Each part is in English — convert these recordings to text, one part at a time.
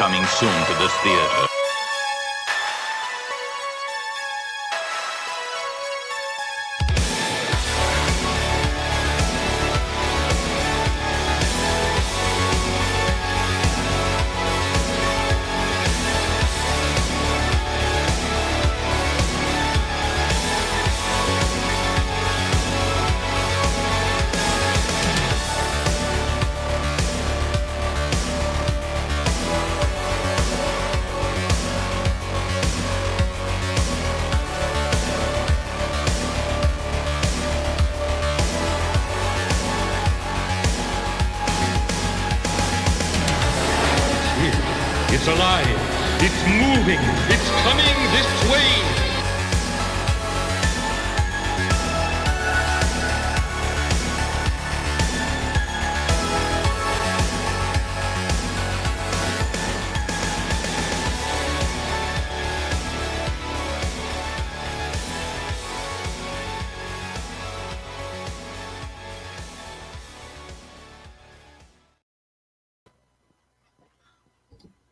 coming soon to this theater. It's alive. It's moving. It's coming this way.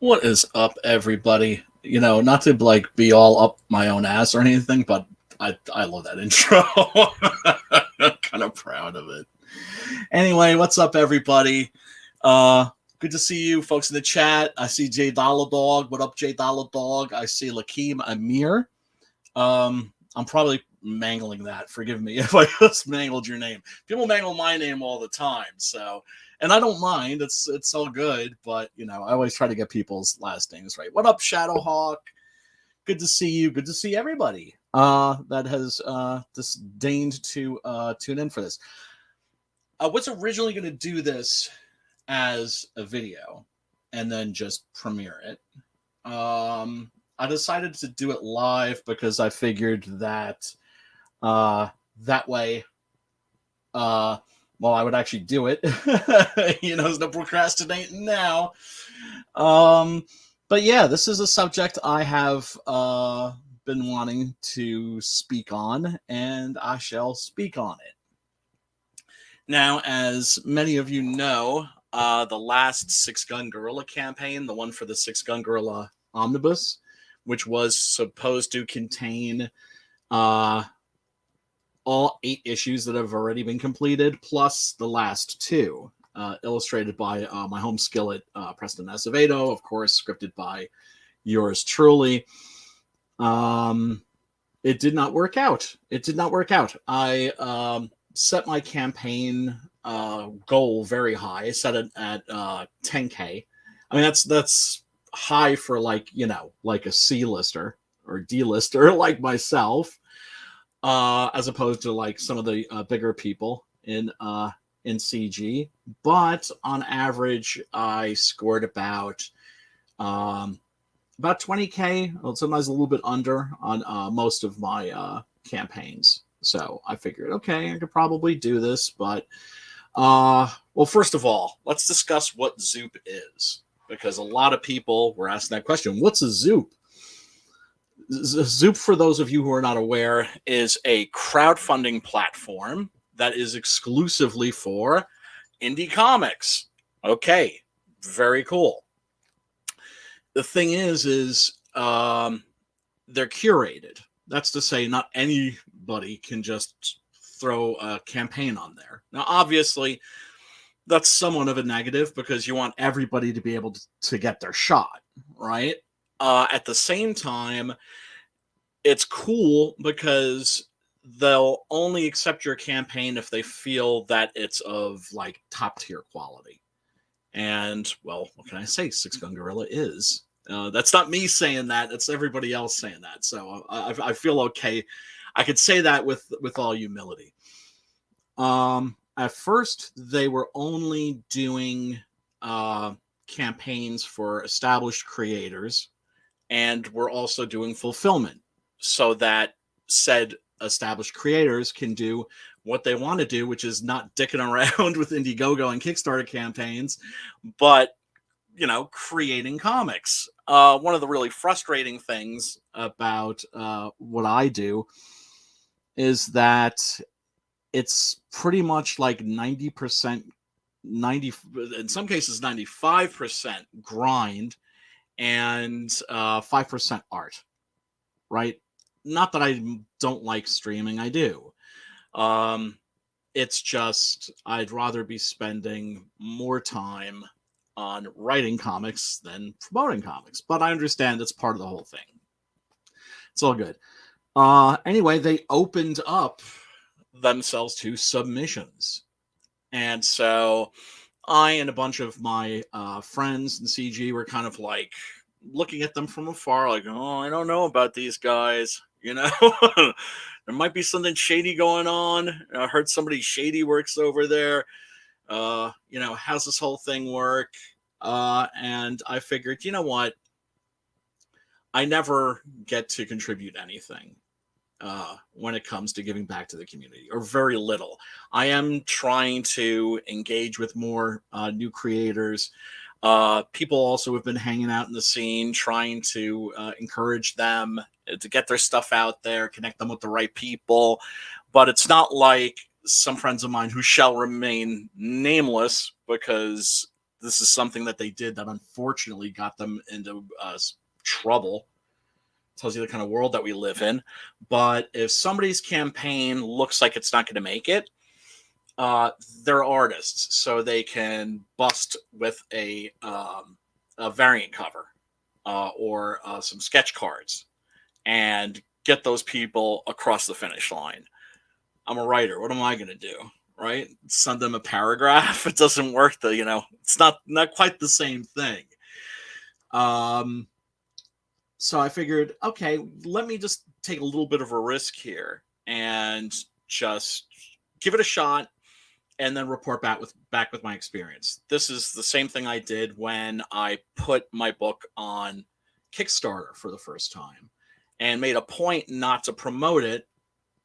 What is up, everybody? You know, not to like be all up my own ass or anything, but I love that intro. I'm kind of proud of it. Anyway, what's up, everybody? Good to see you folks in the chat. I see J Dollar Dog. What up, J Dollar Dog? I see Lakeem Amir. I'm probably mangling that. Forgive me if I just mangled your name. People mangle my name all the time, so. And I don't mind. It's all good, but you know, I always try to get people's last names right. What up, Shadowhawk? Good to see you. Good to see everybody that has disdained to tune in for this. Was originally going to do this as a video and then just premiere it. I decided to do it live because I figured that that way. Well, I would actually do it. You know, there's no procrastinating now. But yeah, this is a subject I have been wanting to speak on, and I shall speak on it. Now, as many of you know, the last Six Gun Gorilla campaign, the one for the Six Gun Gorilla Omnibus, which was supposed to contain all 8 issues that have already been completed, plus the last 2, illustrated by my home skillet, Preston Acevedo, of course, scripted by yours truly. It did not work out. I set my campaign goal very high. I set it at 10K. I mean, that's high for, like, you know, like a C-lister or D-lister like myself. As opposed to like some of the bigger people in CG, but on average, I scored about 20K, well, sometimes a little bit under on most of my campaigns. So I figured, okay, I could probably do this, but well, first of all, let's discuss what Zoop is, because a lot of people were asking that question. What's a Zoop? Zoop, for those of you who are not aware, is a crowdfunding platform that is exclusively for indie comics. Okay, very cool. The thing is they're curated. That's to say, not anybody can just throw a campaign on there. Now, obviously, that's somewhat of a negative because you want everybody to be able to get their shot, right? At the same time, it's cool because they'll only accept your campaign if they feel that it's of like top tier quality. And well, what can I say? Six Gun Gorilla is. That's not me saying that. That's everybody else saying that. So I feel okay. I could say that with all humility. At first, they were only doing campaigns for established creators, and we're also doing fulfillment so that said established creators can do what they want to do, which is not dicking around with Indiegogo and Kickstarter campaigns, but, you know, creating comics. One of the really frustrating things about what I do is that it's pretty much like 90%, in some cases 95% grind and 5% art, right? Not that I don't like streaming, I do. It's just I'd rather be spending more time on writing comics than promoting comics. But I understand it's part of the whole thing. It's all good. Anyway, they opened up themselves to submissions. And so I and a bunch of my friends in CG were kind of like looking at them from afar, like, oh, I don't know about these guys. You know, there might be something shady going on. I heard somebody shady works over there. You know, how's this whole thing work? And I figured, you know what? I never get to contribute anything when it comes to giving back to the community, or very little. I am trying to engage with more new creators. People also have been hanging out in the scene, trying to encourage them to get their stuff out there, connect them with the right people. But it's not like some friends of mine who shall remain nameless, because this is something that they did that unfortunately got them into trouble. Tells you the kind of world that we live in. But if somebody's campaign looks like it's not going to make it, they're artists, so they can bust with a variant cover or some sketch cards and get those people across the finish line. I'm a writer. What am I going to do? Right? Send them a paragraph. It doesn't work. It's not quite the same thing. So I figured, okay, let me just take a little bit of a risk here and just give it a shot, and then report back with my experience. This is the same thing I did when I put my book on Kickstarter for the first time, and made a point not to promote it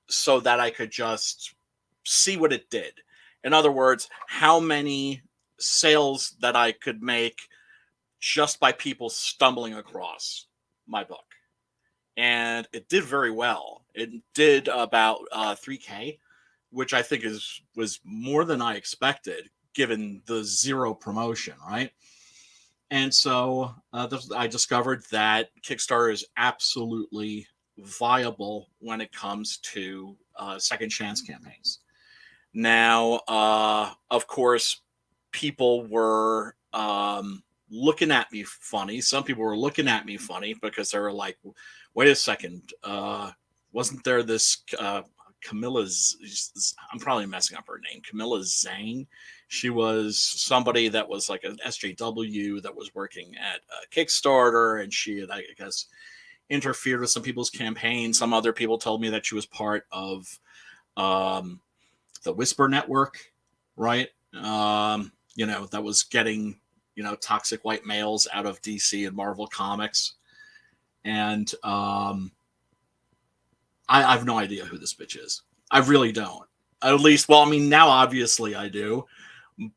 so that I could just see what it did. In other words, how many sales that I could make just by people stumbling across my book. And it did very well. It did about 3K, which I think was more than I expected, given the zero promotion, right? And so I discovered that Kickstarter is absolutely viable when it comes to second chance campaigns. Now, of course, people were looking at me funny. Some people were looking at me funny because they were like, wait a second, wasn't there this Camilla's, I'm probably messing up her name, Camilla Zhang? She was somebody that was like an SJW that was working at Kickstarter, and she had, I guess, interfered with some people's campaigns. Some other people told me that she was part of the Whisper Network, right? That was getting toxic white males out of DC and Marvel Comics. And I have no idea who this bitch is. I really don't. At least, well, I mean, now obviously I do,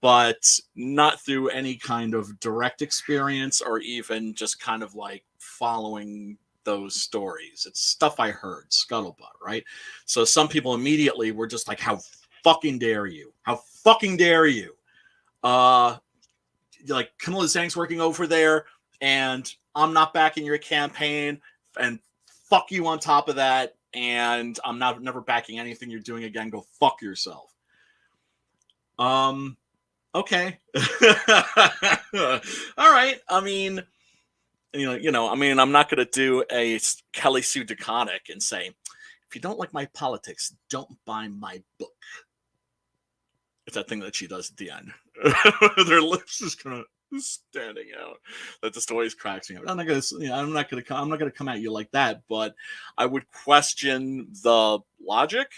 but not through any kind of direct experience or even just kind of like following those stories. It's stuff I heard, scuttlebutt, right? So some people immediately were just like, how fucking dare you? How fucking dare you? Like, Camilla Zhang's working over there, and I'm not backing your campaign, and fuck you on top of that, and I'm never backing anything you're doing again. Go fuck yourself. Okay. All right. I mean, I'm not going to do a Kelly Sue DeConnick and say, if you don't like my politics, don't buy my book. It's that thing that she does at the end. Their lips is kind of standing out. That just always cracks me up. I'm not gonna come at you like that, but I would question the logic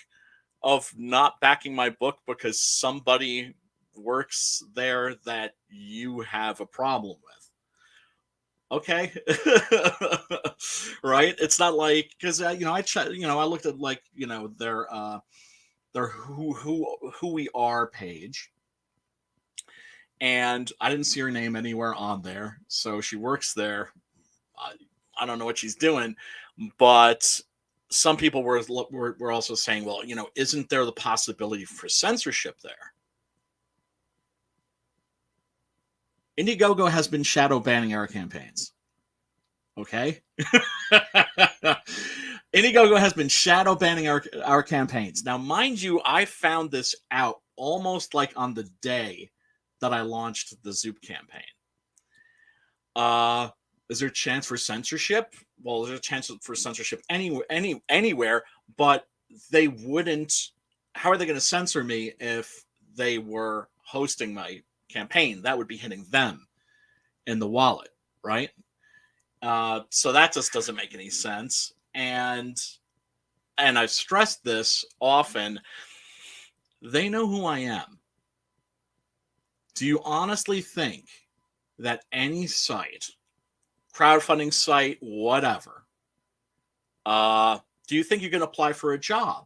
of not backing my book because somebody works there that you have a problem with. Okay. Right? It's not like, because I looked at their who we are page, and I didn't see her name anywhere on there. So she works there. I don't know what she's doing, but some people were also saying, well, isn't there the possibility for censorship there? Indiegogo has been shadow banning our campaigns. Okay? Indiegogo has been shadow banning our campaigns. Now, mind you, I found this out almost like on the day that I launched the Zoop campaign. Is there a chance for censorship? Well, there's a chance for censorship anywhere, but they wouldn't. How are they going to censor me if they were hosting my campaign? That would be hitting them in the wallet, right? So that just doesn't make any sense. And I've stressed this often. They know who I am. Do you honestly think that any site, crowdfunding site, whatever, do you think you can apply for a job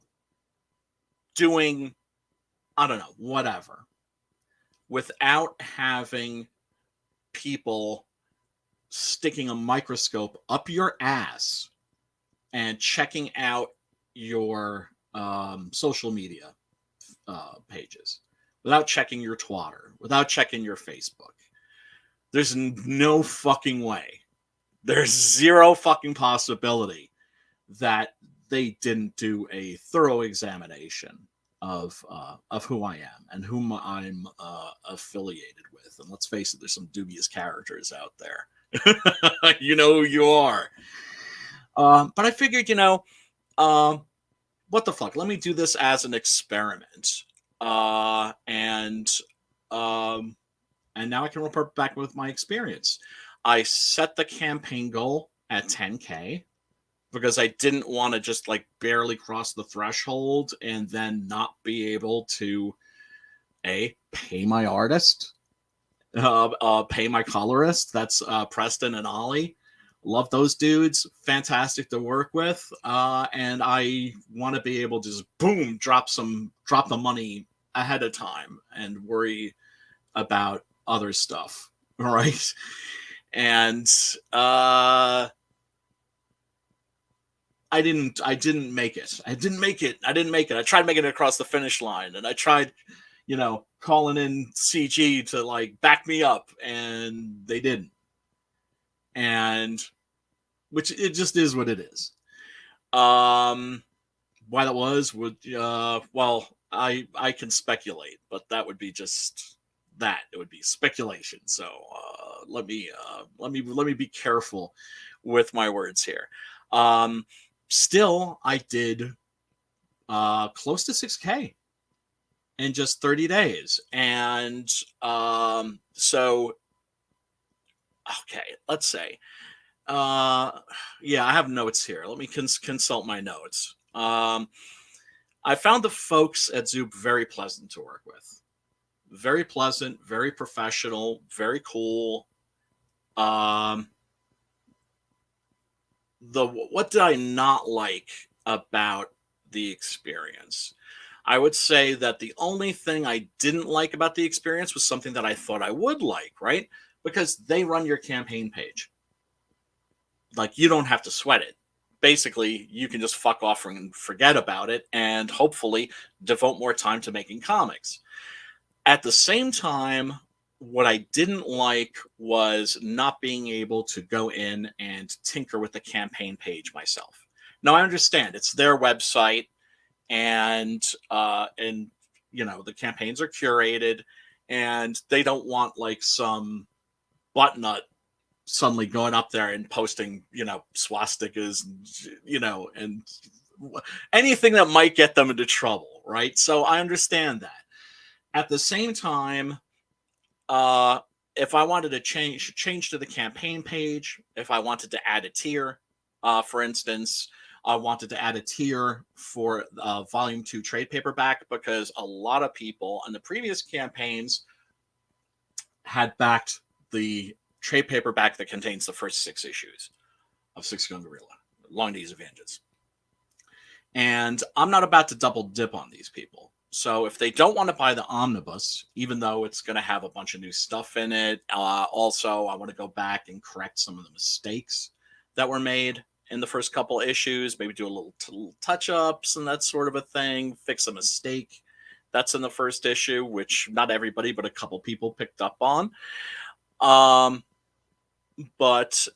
doing, I don't know, whatever, without having people sticking a microscope up your ass and checking out your social media pages, without checking your Twitter, without checking your Facebook? There's no fucking way. There's zero fucking possibility that they didn't do a thorough examination of who I am and whom I'm affiliated with. And let's face it, there's some dubious characters out there. You know who you are. But I figured, what the fuck? Let me do this as an experiment. And now I can report back with my experience. I set the campaign goal at 10K because I didn't want to just like barely cross the threshold and then not be able to pay my artist, pay my colorist. That's Preston and Ollie. Love those dudes. Fantastic to work with. And I want to be able to just boom, drop the money ahead of time and worry about other stuff. All right. And I didn't make it. I didn't make it. I tried making it across the finish line, and I tried, calling in CG to like back me up, and they didn't. And which it just is what it is. Why that was would well, I can speculate, but that would be just that. It would be speculation. So let me be careful with my words here. Still, I did close to 6K in just 30 days. And so, okay, let's say, yeah, I have notes here. Let me consult my notes. I found the folks at Zoop very pleasant to work with. Very pleasant, very professional, very cool. What did I not like about the experience? I would say that the only thing I didn't like about the experience was something that I thought I would like, right? Because they run your campaign page. Like, you don't have to sweat it. Basically, you can just fuck off and forget about it and hopefully devote more time to making comics. At the same time, what I didn't like was not being able to go in and tinker with the campaign page myself. Now, I understand it's their website, and the campaigns are curated, and they don't want like some buttnut suddenly going up there and posting, swastikas, and anything that might get them into trouble, right? So I understand that. At the same time, if I wanted to change to the campaign page, if I wanted to add a tier, for instance, I wanted to add a tier for Volume 2 trade paperback, because a lot of people in the previous campaigns had backed the trade paperback that contains the first 6 issues of Six Gun Gorilla, Long Days of Vengeance. And I'm not about to double dip on these people. So if they don't want to buy the omnibus, even though it's going to have a bunch of new stuff in it, also I want to go back and correct some of the mistakes that were made in the first couple issues, maybe do a little touch-ups and that sort of a thing, fix a mistake that's in the first issue, which not everybody, but a couple people picked up on. But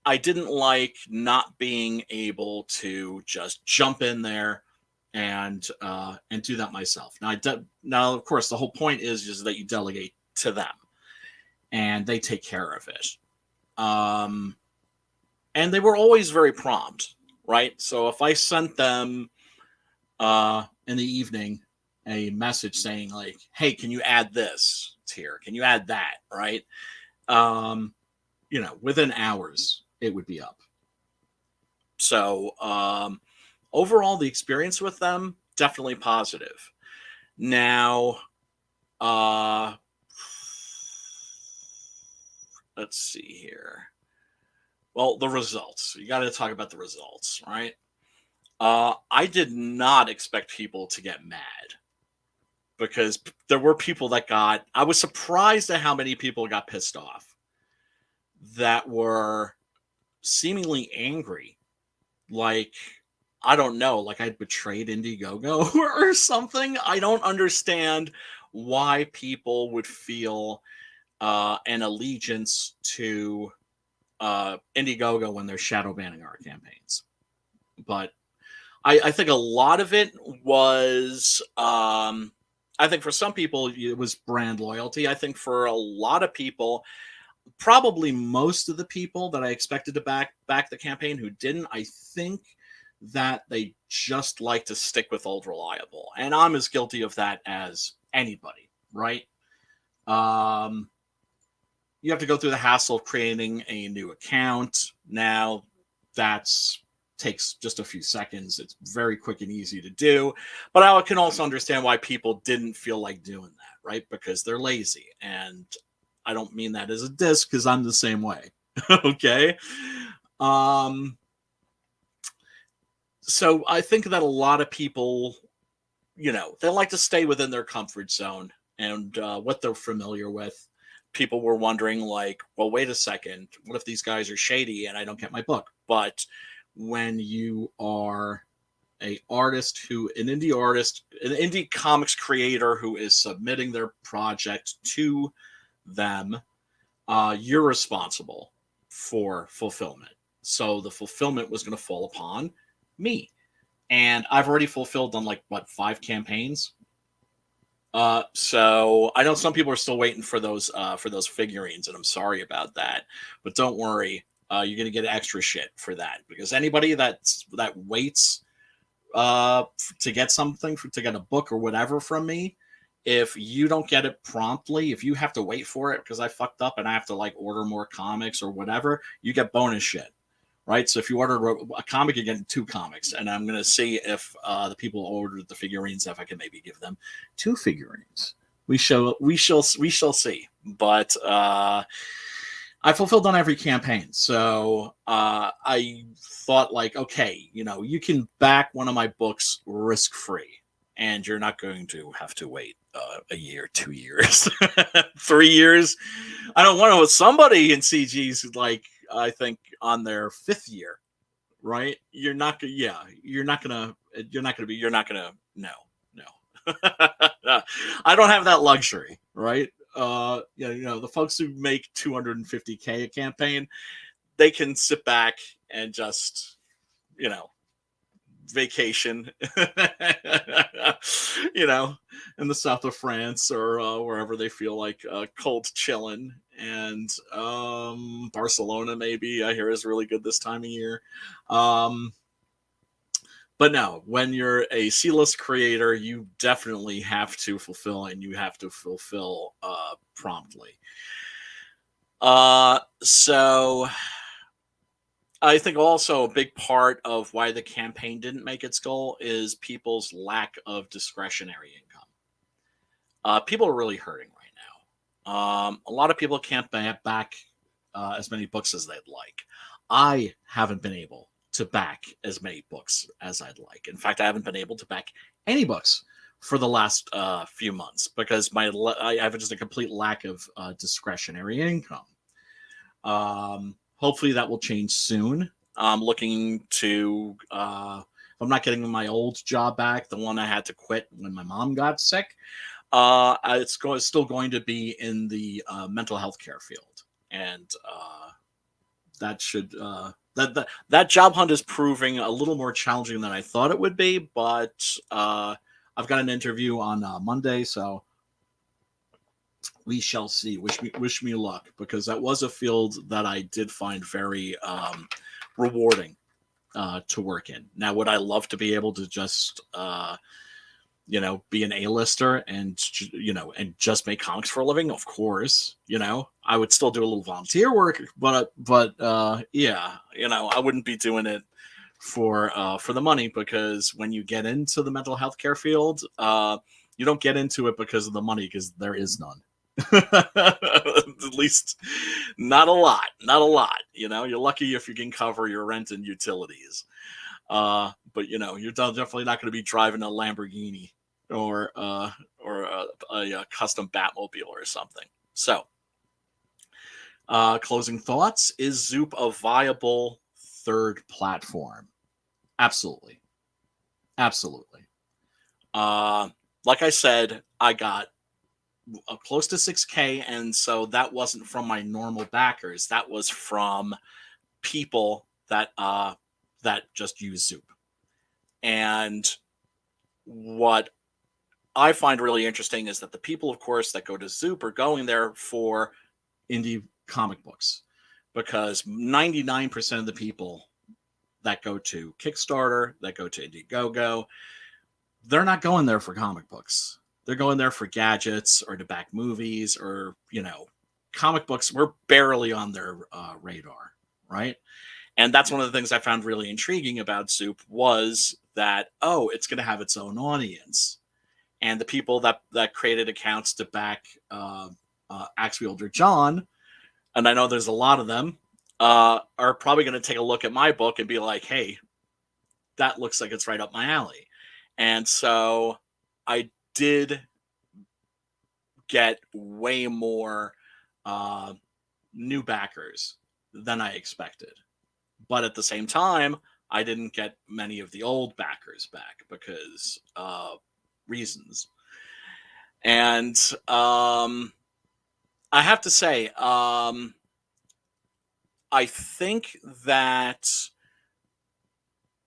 I didn't like not being able to just jump in there and do that myself. Now, of course, the whole point is that you delegate to them and they take care of it. Um, and they were always very prompt, right? So if I sent them in the evening a message saying like, "Hey, can you add this here? Can you add that?" Right? Um, within hours it would be up. So overall, the experience with them definitely positive. Now, uh, let's see here. Well, the results. You got to talk about the results, right? I did not expect people to get mad because there were people that got. I was surprised at how many people got pissed off that were seemingly angry. Like, I don't know, like I betrayed Indiegogo or something. I don't understand why people would feel an allegiance to Indiegogo when they're shadow banning our campaigns. But I think a lot of it was, I think for some people it was brand loyalty. I think for a lot of people, probably most of the people that I expected to back the campaign who didn't, I think that they just like to stick with Old Reliable. And I'm as guilty of that as anybody, right? You have to go through the hassle of creating a new account. Now, that's takes just a few seconds. It's very quick and easy to do. But I can also understand why people didn't feel like doing that, right? Because they're lazy. And I don't mean that as a diss because I'm the same way. Okay. So I think that a lot of people, they like to stay within their comfort zone and what they're familiar with. People were wondering, like, well, wait a second. What if these guys are shady and I don't get my book? But when you are an indie comics creator who is submitting their project to them, you're responsible for fulfillment. So the fulfillment was going to fall upon me. And I've already fulfilled on 5 campaigns. So I know some people are still waiting for those figurines, and I'm sorry about that. But don't worry, you're gonna get extra shit for that, because anybody that waits to get something, to get a book or whatever from me, if you don't get it promptly, if you have to wait for it because I fucked up and I have to order more comics or whatever, you get bonus shit. Right, so if you order a comic, you're getting 2 comics, and I'm going to see if the people who ordered the figurines, if I can maybe give them 2 figurines. We shall see. But I fulfilled on every campaign, so I thought okay, you can back one of my books risk free, and you're not going to have to wait a year, 2 years, 3 years. I don't want to. Somebody in CG's I think on their 5th year, right? You're not gonna. No. I don't have that luxury, right? The folks who make $250K a campaign, they can sit back and just, vacation, in the south of France or wherever they feel like cold chilling. And Barcelona, maybe, I hear, is really good this time of year. But no, when you're a C-list creator, you definitely have to fulfill, and you have to fulfill promptly. So I think also a big part of why the campaign didn't make its goal is people's lack of discretionary income. People are really hurting right now. A lot of people can't back as many books as they'd like. I haven't been able to back as many books as I'd like. In fact, I haven't been able to back any books for the last few months because I have just a complete lack of discretionary income. Hopefully that will change soon. I'm looking to, if I'm not getting my old job back, the one I had to quit when my mom got sick, it's still going to be in the mental health care field. And that should that job hunt is proving a little more challenging than I thought it would be. But I've got an interview on Monday, so we shall see. Wish me luck, because that was a field that I did find very rewarding to work in. Now, would I love to be able to just be an A-lister and and just make comics for a living? Of course, I would still do a little volunteer work, but yeah, I wouldn't be doing it for the money, because when you get into the mental health care field, you don't get into it because of the money, because there is none. At least not a lot. You're lucky if you can cover your rent and utilities. But you're definitely not going to be driving a Lamborghini or a custom Batmobile or something. So, closing thoughts: is Zoop a viable third platform? Absolutely. Like I said, I got close to 6K, and so that wasn't from my normal backers. That was from people that just use Zoop. And what I find really interesting is that the people, of course, that go to Zoop are going there for indie comic books, because 99% of the people that go to Kickstarter, that go to Indiegogo, they're not going there for comic books. They're going there for gadgets or to back movies, or, comic books were barely on their radar, right? And that's one of the things I found really intriguing about Zoop, was that, it's going to have its own audience. And the people that created accounts to back Axe Wielder John, and I know there's a lot of them, are probably going to take a look at my book and be like, hey, that looks like it's right up my alley. And so I did get way more new backers than I expected. But at the same time, I didn't get many of the old backers back because reasons. And I have to say, I think that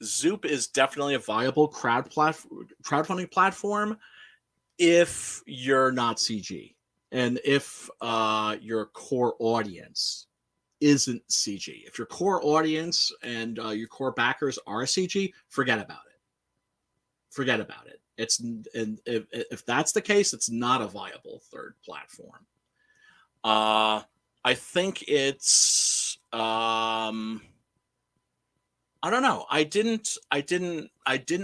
Zoop is definitely a viable crowdfunding platform if you're not CG, and if your core audience isn't CG. If your core audience and your core backers are CG, forget about it. And if that's the case, it's not a viable third platform. I think it's I don't know. I didn't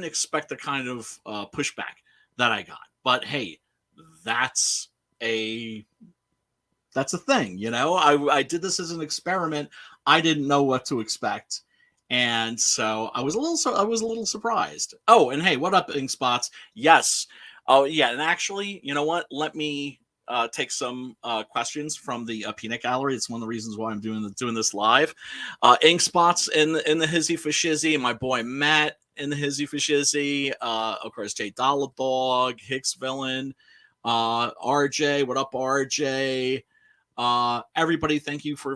expect the kind of pushback that I got. But hey, that's a thing, I did this as an experiment. I didn't know what to expect, and so I was a little surprised. Oh, and hey, what up, Inkspots? Yes. Oh, yeah, and actually, you know what? Let me take some questions from the peanut gallery. It's one of the reasons why I'm doing this live. Inkspots in the Hizzy for Shizzy, my boy Matt in the Hizzy for Shizzy, of course, Jay Dollar Dog, Hicks Villain, RJ, what up, RJ? Everybody, thank you for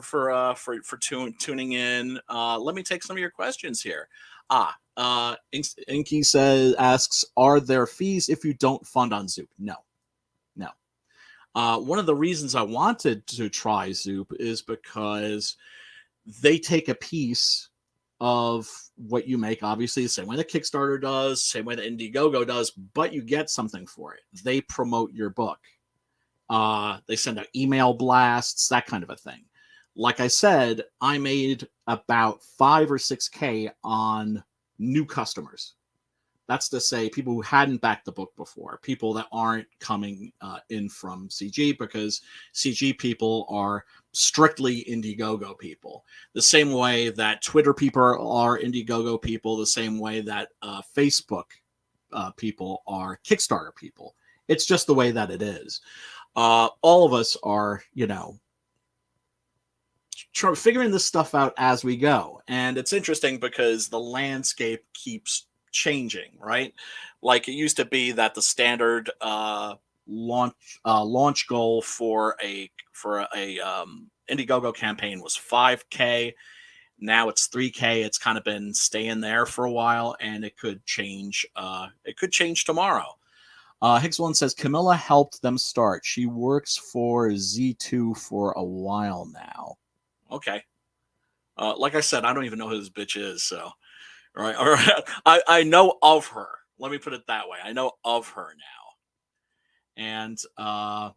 tuning in. Let me take some of your questions here. Inky asks, are there fees if you don't fund on Zoop? No. One of the reasons I wanted to try Zoop is because they take a piece of what you make, obviously, the same way that Kickstarter does, same way that Indiegogo does, but you get something for it. They promote your book. They send out email blasts, that kind of a thing. Like I said, I made about 5 or 6K on new customers. That's to say, people who hadn't backed the book before, people that aren't coming in from CG, because CG people are strictly Indiegogo people. The same way that Twitter people are Indiegogo people, the same way that Facebook people are Kickstarter people. It's just the way that it is. All of us are, figuring this stuff out as we go. And it's interesting because the landscape keeps changing, right? Like, it used to be that the standard launch goal for a Indiegogo campaign was 5K. Now it's 3K. It's kind of been staying there for a while, and it could change. It could change tomorrow. Higgs One says Camilla helped them start. She works for Z2 for a while now. Okay. Like I said, I don't even know who this bitch is. So, all right. I know of her. Let me put it that way. I know of her now. And my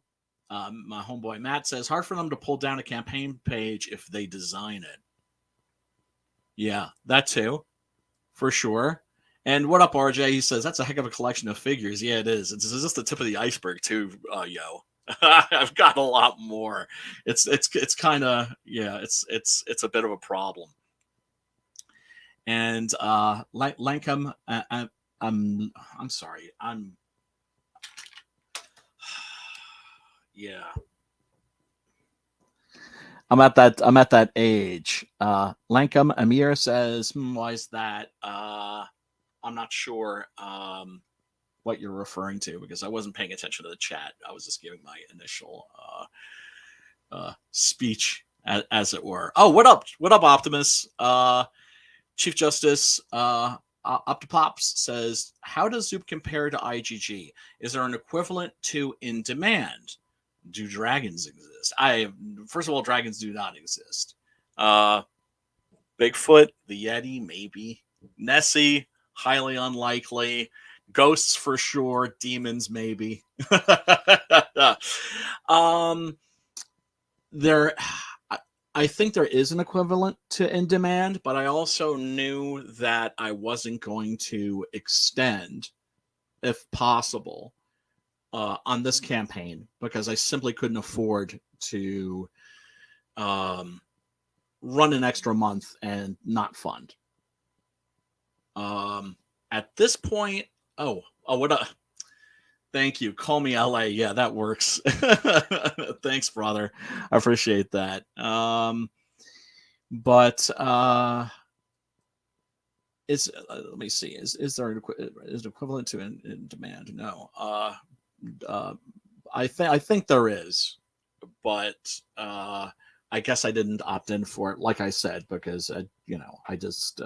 homeboy Matt says hard for them to pull down a campaign page if they design it. Yeah, that too, for sure. And what up, RJ? He says that's a heck of a collection of figures. Yeah, it is. It's just the tip of the iceberg, too, yo. I've got a lot more. It's kind of it's a bit of a problem. And Lankham, I'm sorry, yeah. I'm at that age. Lankham Amir says, why is that? I'm not sure what you're referring to because I wasn't paying attention to the chat. I was just giving my initial speech, as it were. Oh, what up? What up, Optimus? Chief Justice Optipops says, how does Zoop compare to IGG? Is there an equivalent to In Demand? Do dragons exist? First of all, dragons do not exist. Bigfoot, the Yeti, maybe. Nessie, highly unlikely. Ghosts for sure. Demons, maybe. I think there is an equivalent to In Demand, but I also knew that I wasn't going to extend, if possible, on this campaign because I simply couldn't afford to run an extra month and not fund. At this point, what up? Thank you. Call me LA. Yeah, that works. Thanks, brother. I appreciate that. Let me see. Is there an equivalent to in Demand? No. I think there is, but I guess I didn't opt in for it, like I said, because I just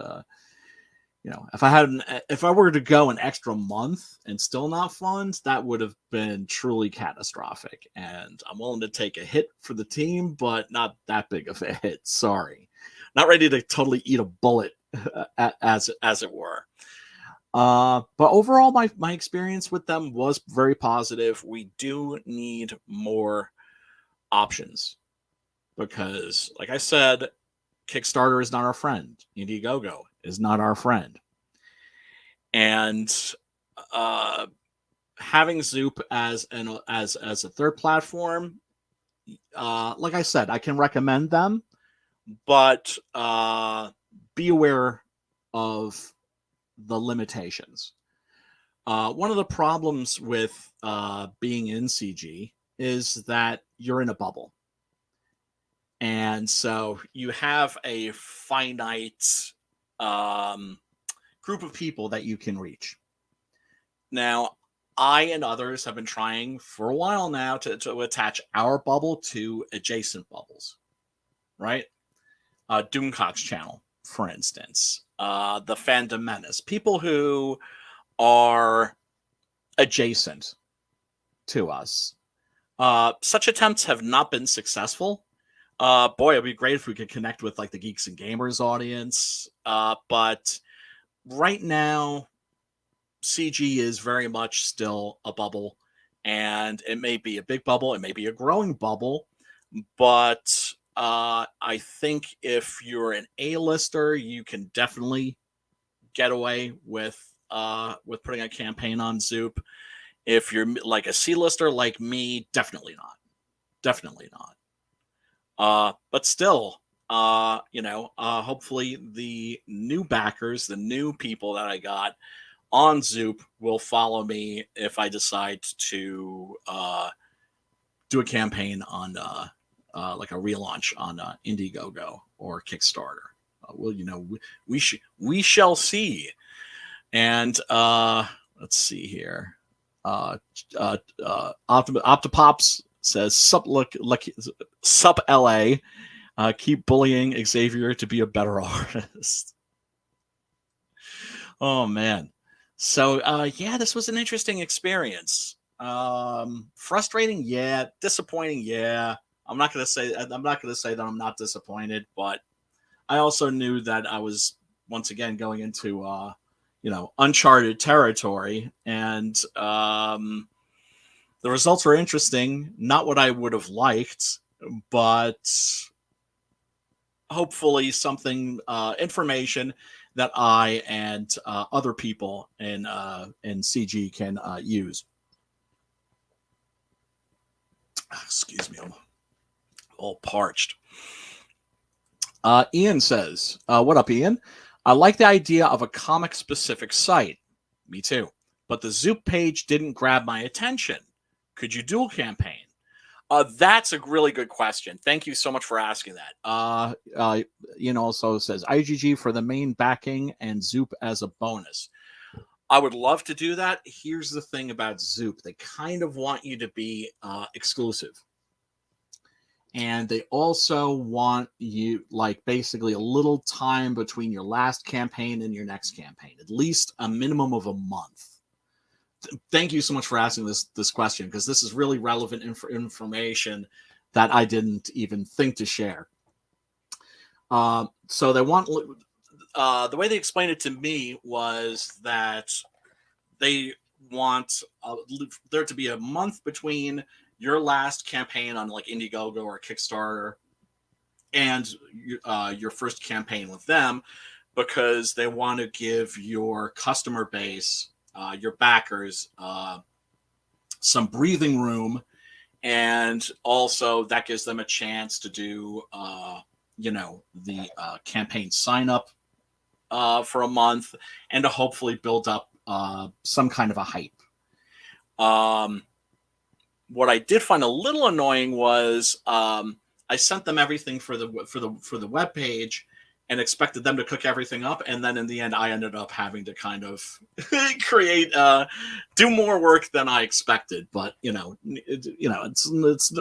if I were to go an extra month and still not fund, that would have been truly catastrophic. And I'm willing to take a hit for the team, but not that big of a hit. Sorry, not ready to totally eat a bullet, as it were. But overall, my experience with them was very positive. We do need more options because, like I said, Kickstarter is not our friend. Indiegogo is not our friend. And having Zoop as a third platform, like I said, I can recommend them, but be aware of the limitations. One of the problems with being in CG is that you're in a bubble. And so you have a finite group of people that you can reach. Now, I and others have been trying for a while now to attach our bubble to adjacent bubbles, right? Doomcock's channel, for instance. The Fandom Menace. People who are adjacent to us. Such attempts have not been successful. Boy, it'd be great if we could connect with like the Geeks and Gamers audience. But right now, CG is very much still a bubble, and it may be a big bubble, it may be a growing bubble, but I think if you're an A-lister, you can definitely get away with putting a campaign on Zoop. If you're like a C-lister like me, definitely not. Definitely not. But still, hopefully the new backers, the new people that I got on Zoop will follow me if I decide to do a campaign on like a relaunch on Indiegogo or Kickstarter. We shall see. And let's see here. Optipops says sup LA. Keep bullying Xavier to be a better artist. Oh man. So yeah, this was an interesting experience. Frustrating, yeah. Disappointing, yeah. I'm not gonna say that I'm not disappointed, but I also knew that I was once again going into uncharted territory, and the results were interesting. Not what I would have liked, but hopefully something information that I and other people in CG can use. Excuse me, I'm all parched. Ian says, "What up, Ian? I like the idea of a comic-specific site. Me too. But the Zoop page didn't grab my attention. Could you dual campaign?" That's a really good question. Thank you so much for asking that. Ian also says IGG for the main backing and Zoop as a bonus. I would love to do that. Here's the thing about Zoop. They kind of want you to be exclusive. And they also want you, like, basically a little time between your last campaign and your next campaign, at least a minimum of a month. Thank you so much for asking this question, because this is really relevant information that I didn't even think to share. So they want the way they explained it to me was that they want there to be a month between your last campaign on like Indiegogo or Kickstarter and your first campaign with them, because they want to give your customer base, your backers, some breathing room, and also that gives them a chance to do the campaign sign up for a month, and to hopefully build up some kind of a hype. What I did find a little annoying was I sent them everything for the web page and expected them to cook everything up, and then in the end I ended up having to kind of do more work than I expected. But it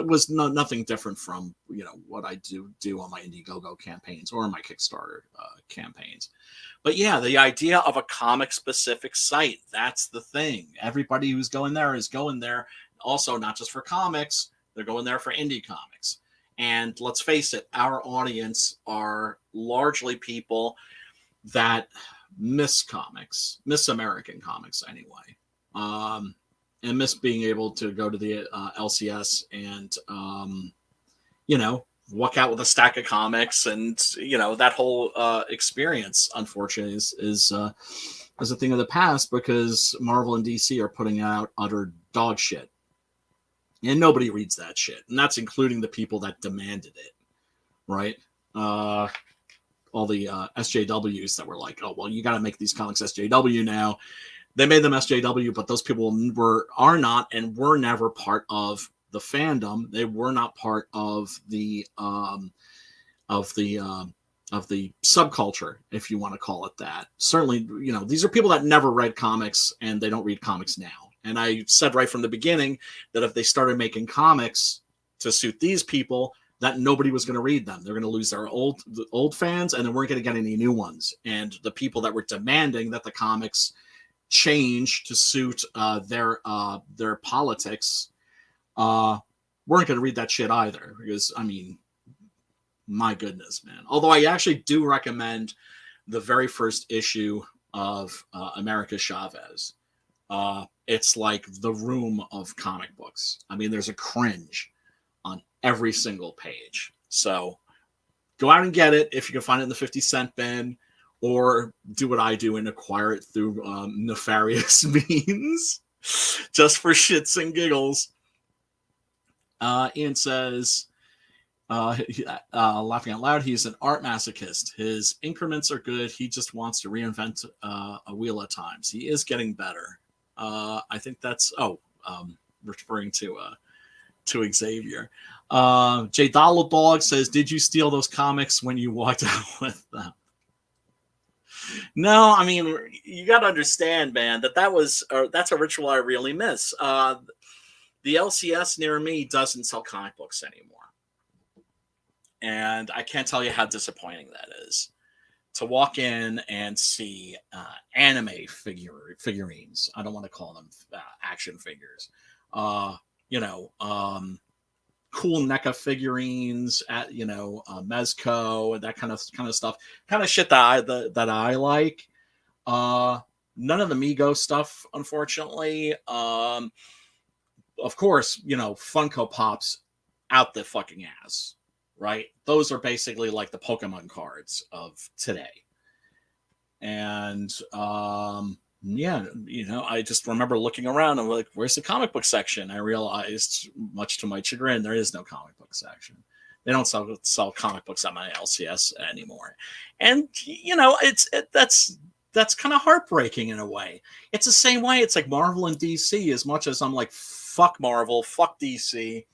was nothing different from what I do on my Indiegogo campaigns or my Kickstarter campaigns. But yeah, the idea of a comic specific site, that's the thing. Everybody who's going there is going there also not just for comics, they're going there for indie comics. And let's face it, our audience are largely people that miss comics, miss American comics anyway, and miss being able to go to the LCS and, walk out with a stack of comics, and that whole experience, unfortunately, is a thing of the past, because Marvel and DC are putting out utter dog shit. And nobody reads that shit. And that's including the people that demanded it, right? All the SJWs that were like, oh, well, you got to make these comics SJW now. They made them SJW, but those people are not and were never part of the fandom. They were not part of the subculture, if you want to call it that. Certainly, these are people that never read comics, and they don't read comics now. And I said right from the beginning that if they started making comics to suit these people, that nobody was going to read them. They're going to lose their old fans, and they weren't going to get any new ones. And the people that were demanding that the comics change to suit their politics weren't going to read that shit either. Because, I mean, my goodness, man. Although I actually do recommend the very first issue of America Chavez. It's like the room of comic books. I mean, there's a cringe on every single page. So go out and get it if you can find it in the 50-cent bin, or do what I do and acquire it through nefarious means, just for shits and giggles. Ian says, laughing out loud, he's an art masochist. His increments are good. He just wants to reinvent a wheel at times. He is getting better. I think that's referring to Xavier. J Dollar Dog says, did you steal those comics when you walked out with them? No, I mean, you got to understand, man, that's a ritual I really miss. The LCS near me doesn't sell comic books anymore. And I can't tell you how disappointing that is. To walk in and see anime figurines. I don't want to call them action figures. You know, cool NECA figurines at Mezco and that kind of stuff, kind of shit that I like. None of the Mego stuff, unfortunately. Of course, Funko Pops out the fucking ass, right? Those are basically like the Pokemon cards of today. And yeah, I just remember looking around and like, where's the comic book section? I realized, much to my chagrin, there is no comic book section. They don't sell comic books on my LCS anymore. And that's kind of heartbreaking in a way. It's the same way. It's like Marvel and DC. As much as I'm like, fuck Marvel, fuck DC,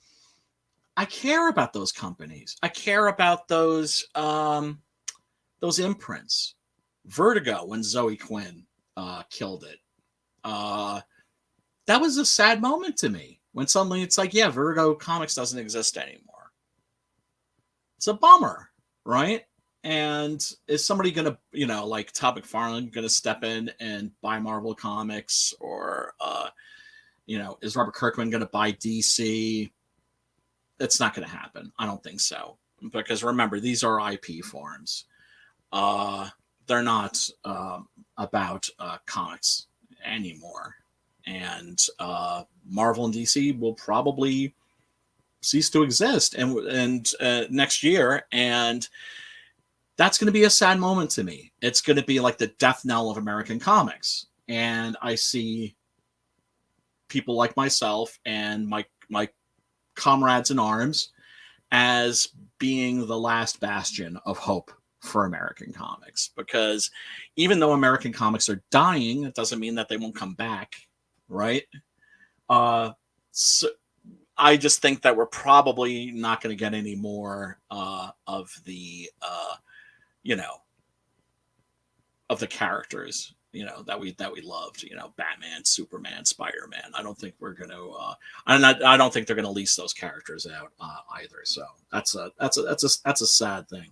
I care about those companies. I care about those imprints. Vertigo, when Zoe Quinn killed it, that was a sad moment to me. When suddenly it's like, yeah, Vertigo Comics doesn't exist anymore. It's a bummer, right? And is somebody gonna, like Todd McFarlane, gonna step in and buy Marvel Comics, or is Robert Kirkman gonna buy DC? It's not gonna happen. I don't think so, because remember, these are IP forms. They're not about comics anymore, and Marvel and DC will probably cease to exist and next year, and that's going to be a sad moment to me. It's going to be like the death knell of American comics, and I see people like myself and my comrades in arms as being the last bastion of hope for American comics, because even though American comics are dying, it doesn't mean that they won't come back, right? So I just think that we're probably not going to get any more of the of the characters that we loved, Batman, Superman, Spider-Man. I don't think we're going to I don't think they're going to lease those characters out either. So that's a sad thing.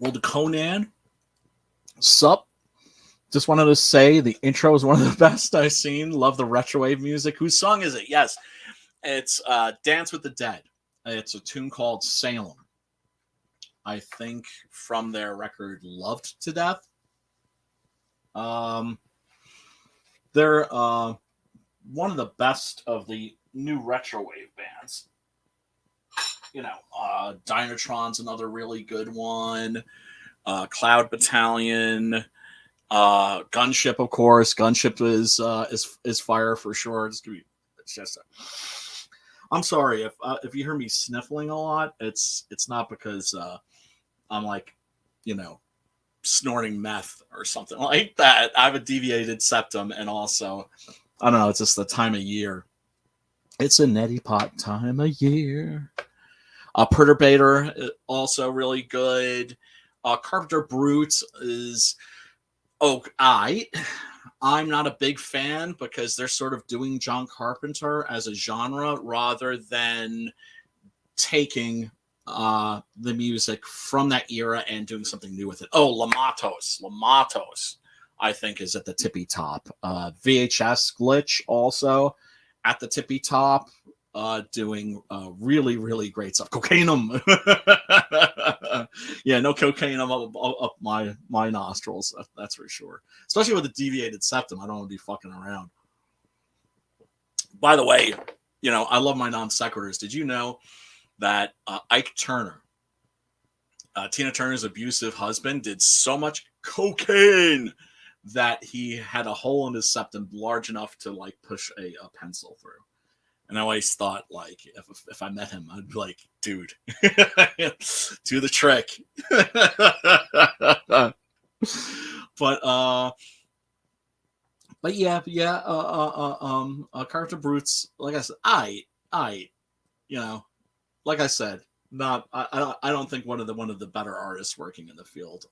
Well, the Conan, sup? Just wanted to say the intro is one of the best I've seen. Love the retrowave music. Whose song is it? Yes, it's Dance with the Dead. It's a tune called Salem. I think from their record Loved to Death. They're one of the best of the new retrowave bands. Dynatron's another really good one. Cloud Battalion, Gunship, of course. Gunship is fire for sure. It's just I'm sorry if you hear me sniffling a lot. It's not because I'm like snorting meth or something like that. I have a deviated septum, and also I don't know. It's just the time of year. It's a neti pot time of year. Perturbator, also really good. Carpenter Brute is I'm not a big fan because they're sort of doing John Carpenter as a genre rather than taking the music from that era and doing something new with it. Lamatos, I think, is at the tippy top. VHS Glitch also at the tippy top. Doing really, really great stuff. Cocainum. Yeah, no cocaine up my nostrils. That's for sure. Especially with a deviated septum. I don't want to be fucking around. By the way, I love my non sequiturs. Did you know that Ike Turner, Tina Turner's abusive husband, did so much cocaine that he had a hole in his septum large enough to like push a pencil through? And I always thought, like, if I met him, I'd be like, dude, do the trick. But yeah. Carpenter Brutes, like I said, like I said, not. I don't think one of the better artists working in the field.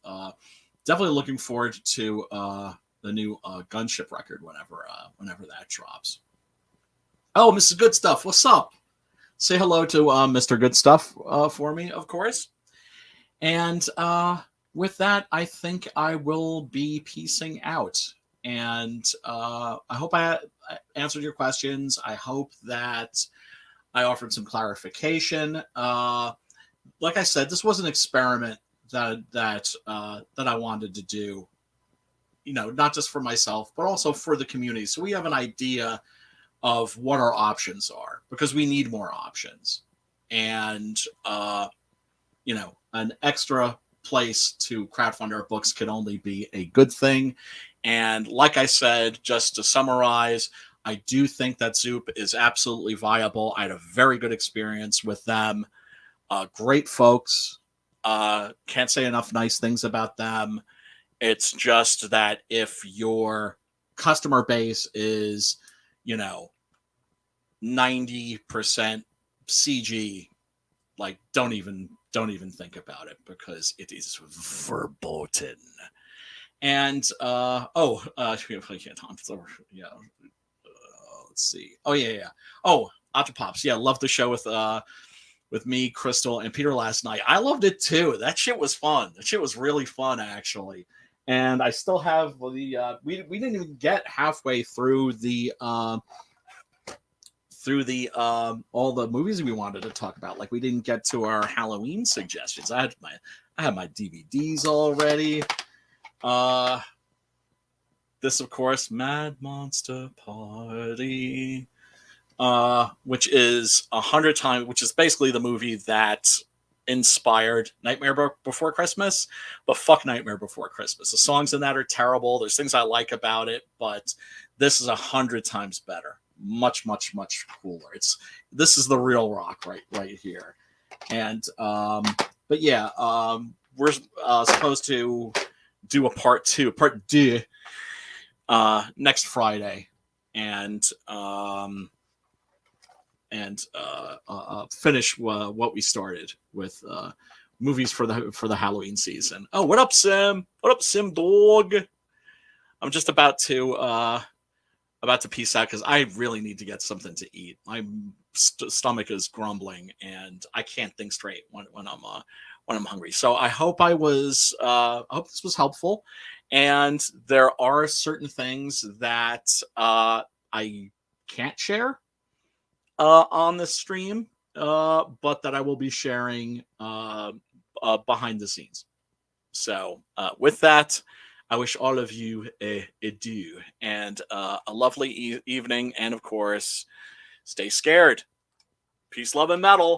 Definitely looking forward to the new Gunship record whenever that drops. Oh, Mrs. Good Stuff, what's up? say hello to Mr. Good Stuff for me, of course. And with that, I think I will be peacing out. And I hope I answered your questions. I hope that I offered some clarification. Like I said, this was an experiment that I wanted to do. Not just for myself, but also for the community. So we have an idea of what our options are because we need more options. And an extra place to crowdfund our books could only be a good thing. And like I said, just to summarize, I do think that Zoop is absolutely viable. I had a very good experience with them. Great folks. Can't say enough nice things about them. It's just that if your customer base is, 90% CG, like don't even think about it because it is verboten. And let's see. Oh yeah. Oh, Octopops. Yeah, loved the show with me, Crystal, and Peter last night. I loved it too. That shit was fun. That shit was really fun, actually. And I still have the we didn't even get halfway through the all the movies we wanted to talk about. Like we didn't get to our Halloween suggestions. I had my DVDs already. This of course, Mad Monster Party, which is 100 times, which is basically the movie that inspired Nightmare Before Christmas, but fuck Nightmare Before Christmas. The songs in that are terrible. There's things I like about it, but this is 100 times better. Much cooler. This is the real rock right here. And but yeah, we're supposed to do a part 2 next Friday, and finish what we started with movies for the Halloween season. Oh, what up, Sim? What up, Sim dog? I'm just about to piece out because I really need to get something to eat. My stomach is grumbling and I can't think straight when I'm hungry. So I hope I hope this was helpful. And there are certain things that I can't share on the stream, but that I will be sharing behind the scenes. So with that, I wish all of you a adieu and a lovely evening. And of course, stay scared. Peace, love, and metal.